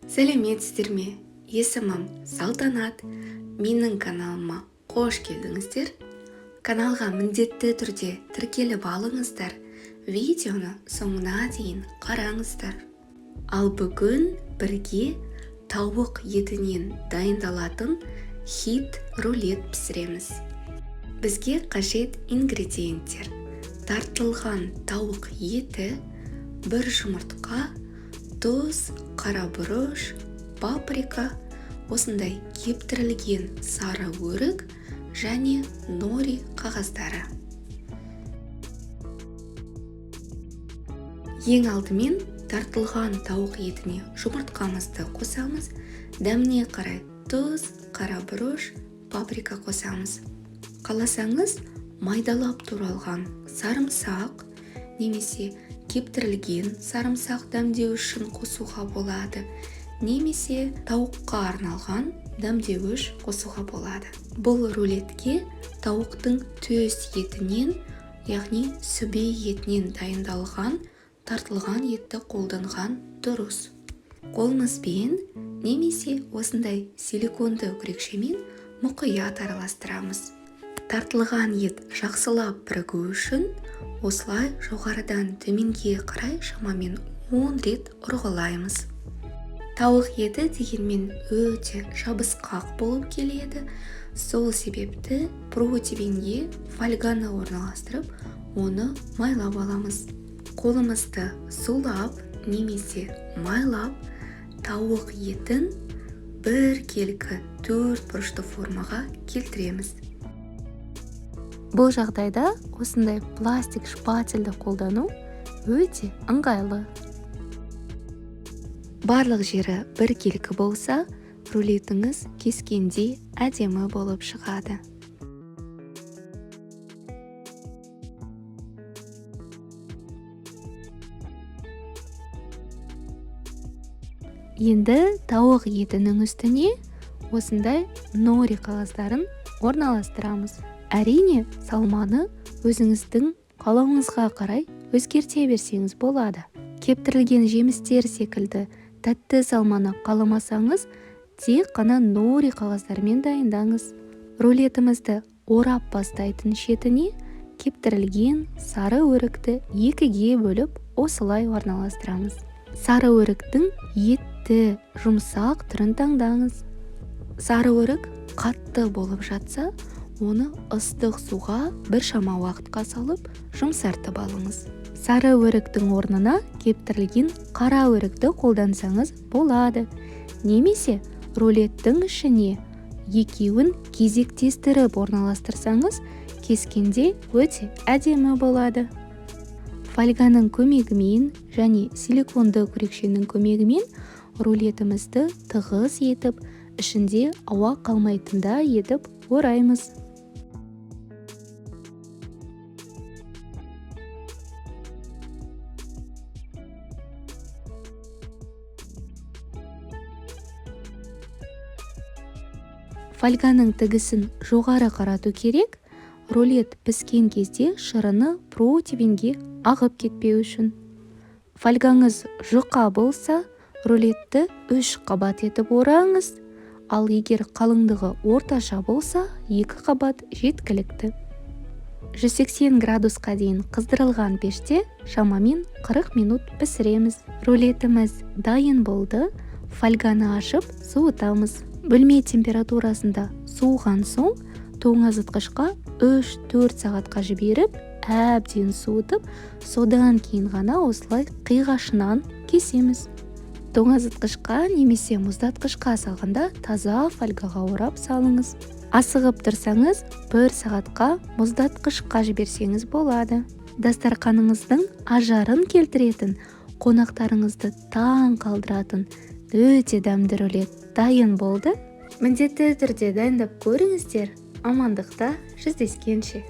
Сәлеметсіздер ме? Есімім Салтанат. Менің каналыма қош келдіңіздер. Каналға міндетті түрде тіркеліп алыңыздар. Видеоны соңына дейін қараңыздар. Ал бүгін бірге тауық етінен дайындалатын хит рулет пісіреміз. Бізге қажет ингредиенттер: тартылған тауық еті, бір жұмыртқа, тұз, қара бұрыш, паприка, осындай кептірілген сары өрік және нори қағаздары. Ең алдымен тартылған тауық етіне жұмыртқамызды қосамыз, дәміне қарай тұз, қара бұрыш, паприка қосамыз. Қаласаңыз, майдалап туралған сарымсақ немесе кептірілген сарымсақ дәмдеу үшін қосуға болады, немесе тауыққа арналған дәмдеуіш қосуға болады. Бұл рулетке тауықтың төс етінен, яғни сүбе етінен дайындалған тартылған етті қолданған дұрыс. Қолымызбен немесе осындай силиконды күрекшемен мұқият араластырамыз. Тартылған ет жақсылап бірігу үшін осылай жоғарыдан төменге қарай шамамен 10 рет ұрғылаймыз. Тауық еті дегенмен өте жабысқақ болып келеді. Сол себепті противеньге фольганы орналастырып, оны майлап аламыз. Қолымызды сулап немесе майлап, тауық етін біркелкі 4 бұрышты формаға келтіреміз. Бұл жағдайда осындай пластик шпательді қолдану өте ыңғайлы. Барлық жері біркелкі болса, рулетіңіз кескенде әдемі болып шығады. Енді тауық етінің үстіне осындай нори қағаздарын орналастырамыз. Әрине, салманы өзіңіздің қалауыңызға қарай өзгерте берсеңіз болады. Кептірілген жемістер секілді тәтті салманы қаламасаңыз, тек қана нори қағаздармен дайындаңыз. Рулетімізді орап бастайтын шетіне кептірілген сары өрікті екіге бөліп осылай орналастырамыз. Сары өріктің етті, жұмсақ түрін таңдаңыз. Сары өрік қатты болып жатса, оны ыстық суға біршама уақытқа салып, жұмсартып алыңыз. Сары өріктің орнына кептірілген қара өрікті қолдансаңыз болады. Немесе рулеттің ішіне екеуін кезектестіріп орналастырсаңыз, кескенде өте әдемі болады. Фольганың көмегімен және силиконды күрекшенің көмегімен рулетімізді тығыз етіп, ішінде ауа қалмайтында етіп ораймыз. Фольганың тігісін жоғары қарату керек, рулет піскен кезде шырыны противеньге ағып кетпеу үшін. Фольгаңыз жұқа болса, рулетті 3 қабат етіп ораңыз, ал егер қалыңдығы орташа болса, 2 қабат жеткілікті. 180 градусқа дейін қыздырылған пеште шамамен 40 минут пісіреміз. Рулетіміз дайын болды. Фольганы ашып, суытамыз. Бөлме температурасында суыған соң, тоңазытқышқа 3-4 сағатқа жіберіп, әбден суытып, содан кейін ғана осылай қиғашынан кесеміз. Тоңазытқышқа немесе мұздатқышқа салғанда таза фольгаға орап салыңыз. Асығып тұрсаңыз, 1 сағатқа мұздатқышқа жіберсеңіз болады. Дастарқаныңыздың ажарын келтіретін, қонақтарыңызды таң қалдыратын өте дәмді рулет дайын болды. Міндетті түрде дайындап көріңіздер. Амандықта жүздескенше.